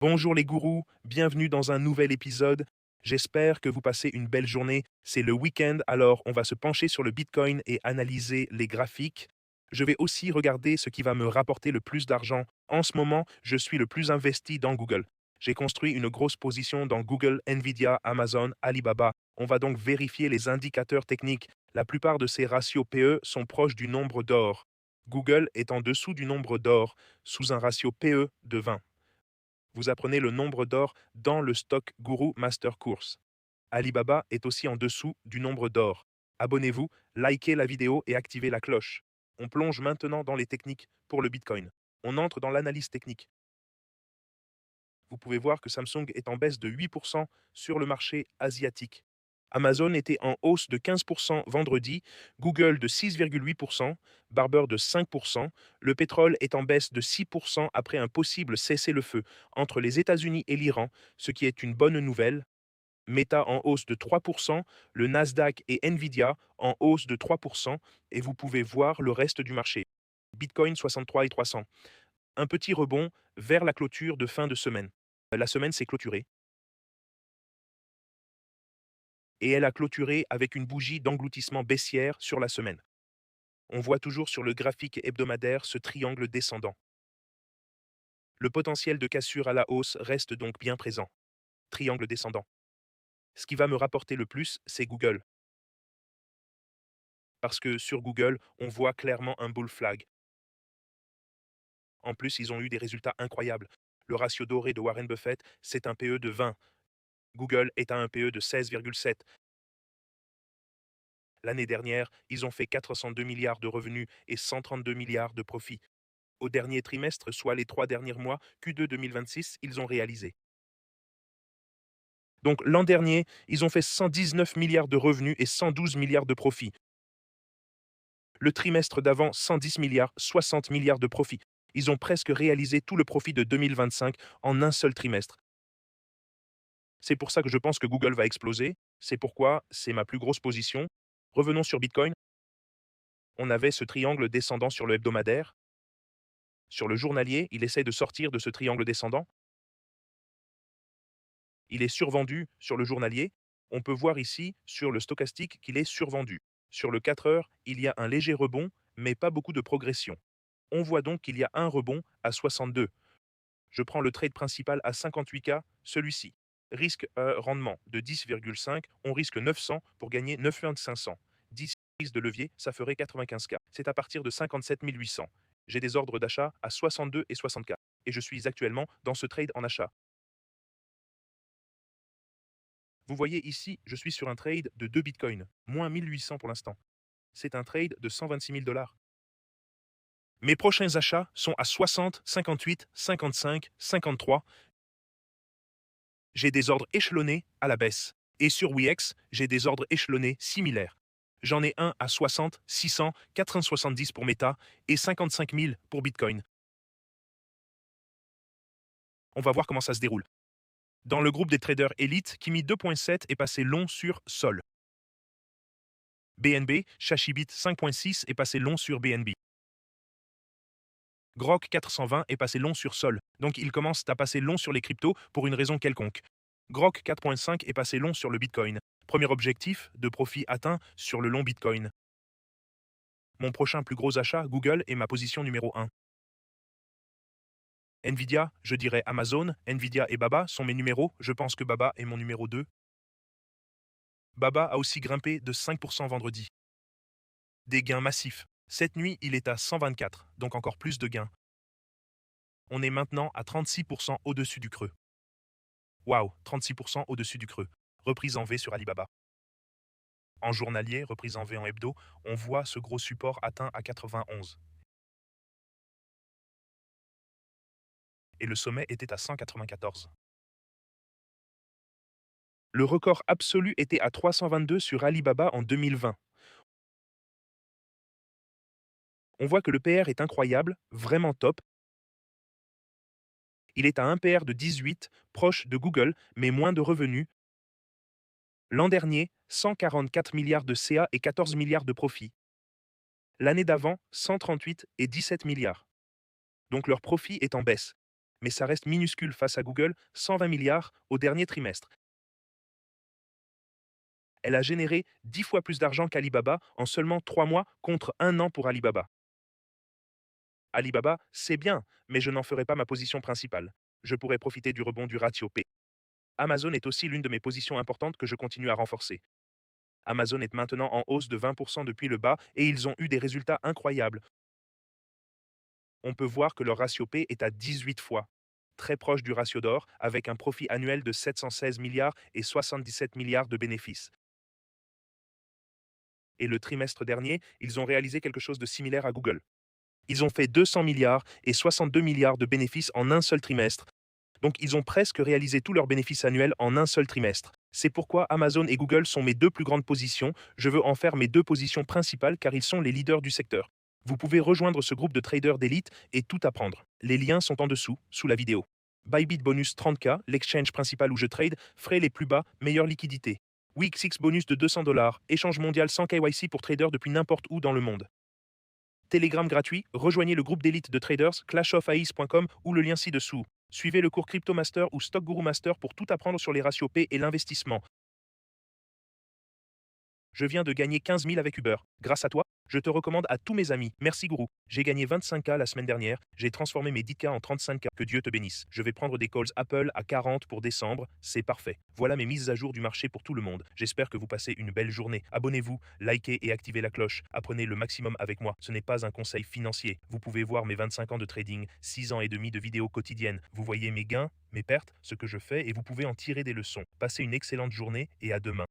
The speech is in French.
Bonjour les gourous, bienvenue dans un nouvel épisode. J'espère que vous passez une belle journée. C'est le week-end, alors on va se pencher sur le Bitcoin et analyser les graphiques. Je vais aussi regarder ce qui va me rapporter le plus d'argent. En ce moment, je suis le plus investi dans Google. J'ai construit une grosse position dans Google, Nvidia, Amazon, Alibaba. On va donc vérifier les indicateurs techniques. La plupart de ces ratios PE sont proches du nombre d'or. Google est en dessous du nombre d'or, sous un ratio PE de 20. Vous apprenez le nombre d'or dans le Stock Guru Master Course. Alibaba est aussi en dessous du nombre d'or. Abonnez-vous, likez la vidéo et activez la cloche. On plonge maintenant dans les techniques pour le Bitcoin. On entre dans l'analyse technique. Vous pouvez voir que Samsung est en baisse de 8% sur le marché asiatique. Amazon était en hausse de 15% vendredi, Google de 6,8%, Barber de 5%. Le pétrole est en baisse de 6% après un possible cessez-le-feu entre les États-Unis et l'Iran, ce qui est une bonne nouvelle. Meta en hausse de 3%, le Nasdaq et Nvidia en hausse de 3%, et vous pouvez voir le reste du marché. Bitcoin 63 et 300. Un petit rebond vers la clôture de fin de semaine. La semaine s'est clôturée et elle a clôturé avec une bougie d'engloutissement baissière sur la semaine. On voit toujours sur le graphique hebdomadaire ce triangle descendant. Le potentiel de cassure à la hausse reste donc bien présent. Triangle descendant. Ce qui va me rapporter le plus, c'est Google. Parce que sur Google, on voit clairement un bull flag. En plus, ils ont eu des résultats incroyables. Le ratio doré de Warren Buffett, c'est un PE de 20. Google est à un PE de 16,7. L'année dernière, ils ont fait 402 milliards de revenus et 132 milliards de profits. Au dernier trimestre, soit les 3 derniers mois, Q2 2026, ils ont réalisé. Donc l'an dernier, ils ont fait 119 milliards de revenus et 112 milliards de profits. Le trimestre d'avant, 110 milliards, 60 milliards de profits. Ils ont presque réalisé tout le profit de 2025 en un seul trimestre. C'est pour ça que je pense que Google va exploser. C'est pourquoi c'est ma plus grosse position. Revenons sur Bitcoin. On avait ce triangle descendant sur le hebdomadaire. Sur le journalier, il essaie de sortir de ce triangle descendant. Il est survendu sur le journalier. On peut voir ici, sur le stochastique, qu'il est survendu. Sur le 4 heures, il y a un léger rebond, mais pas beaucoup de progression. On voit donc qu'il y a un rebond à 62. Je prends le trade principal à 58K, celui-ci. Risque rendement de 10,5, on risque 900 pour gagner 9500. 10 prises de levier, ça ferait 95K. C'est à partir de 57 800. J'ai des ordres d'achat à 62 et 60K. Et je suis actuellement dans ce trade en achat. Vous voyez ici, je suis sur un trade de 2 bitcoins, moins 1800 pour l'instant. C'est un trade de 126 000 dollars. Mes prochains achats sont à 60, 58, 55, 53. J'ai des ordres échelonnés à la baisse. Et sur Wix, j'ai des ordres échelonnés similaires. J'en ai un à 60, 600, 470 pour Meta et 55 000 pour Bitcoin. On va voir comment ça se déroule. Dans le groupe des traders élites, Kimi 2.7 est passé long sur Sol. BNB, Shashibit 5.6 est passé long sur BNB. Grok 420 est passé long sur Sol, donc il commence à passer long sur les cryptos pour une raison quelconque. Grok 4.5 est passé long sur le Bitcoin. Premier objectif, de profit atteint sur le long Bitcoin. Mon prochain plus gros achat, Google, est ma position numéro 1. Nvidia, je dirais Amazon, Nvidia et Baba sont mes numéros, je pense que Baba est mon numéro 2. Baba a aussi grimpé de 5% vendredi. Des gains massifs. Cette nuit, il est à 124, donc encore plus de gains. On est maintenant à 36% au-dessus du creux. Waouh, 36% au-dessus du creux. Reprise en V sur Alibaba. En journalier, reprise en V en hebdo, on voit ce gros support atteint à 91. Et le sommet était à 194. Le record absolu était à 322 sur Alibaba en 2020. On voit que le PR est incroyable, vraiment top. Il est à un PR de 18, proche de Google, mais moins de revenus. L'an dernier, 144 milliards de CA et 14 milliards de profits. L'année d'avant, 138 et 17 milliards. Donc leur profit est en baisse. mais ça reste minuscule face à Google, 120 milliards au dernier trimestre. Elle a généré 10 fois plus d'argent qu'Alibaba en seulement 3 mois contre 1 an pour Alibaba. Alibaba, c'est bien, mais je n'en ferai pas ma position principale. Je pourrais profiter du rebond du ratio P. Amazon est aussi l'une de mes positions importantes que je continue à renforcer. Amazon est maintenant en hausse de 20% depuis le bas et ils ont eu des résultats incroyables. On peut voir que leur ratio P est à 18 fois, très proche du ratio d'or, avec un profit annuel de 716 milliards et 77 milliards de bénéfices. Et le trimestre dernier, ils ont réalisé quelque chose de similaire à Google. Ils ont fait 200 milliards et 62 milliards de bénéfices en un seul trimestre. Donc ils ont presque réalisé tous leurs bénéfices annuels en un seul trimestre. C'est pourquoi Amazon et Google sont mes deux plus grandes positions. Je veux en faire mes deux positions principales car ils sont les leaders du secteur. Vous pouvez rejoindre ce groupe de traders d'élite et tout apprendre. Les liens sont en dessous, sous la vidéo. Bybit bonus 30K, l'exchange principal où je trade, frais les plus bas, meilleure liquidité. Week 6 bonus de 200$, échange mondial sans KYC pour traders depuis n'importe où dans le monde. Telegram gratuit, rejoignez le groupe d'élite de traders clashoface.com ou le lien ci-dessous. Suivez le cours Crypto Master ou Stock Guru Master pour tout apprendre sur les ratios P et l'investissement. Je viens de gagner 15 000 avec Uber. Grâce à toi, je te recommande à tous mes amis. Merci Gourou. J'ai gagné 25K la semaine dernière. J'ai transformé mes 10K en 35K. Que Dieu te bénisse. Je vais prendre des calls Apple à 40 pour décembre. C'est parfait. Voilà mes mises à jour du marché pour tout le monde. J'espère que vous passez une belle journée. Abonnez-vous, likez et activez la cloche. Apprenez le maximum avec moi. Ce n'est pas un conseil financier. Vous pouvez voir mes 25 ans de trading, 6 ans et demi de vidéos quotidiennes. Vous voyez mes gains, mes pertes, ce que je fais et vous pouvez en tirer des leçons. Passez une excellente journée et à demain.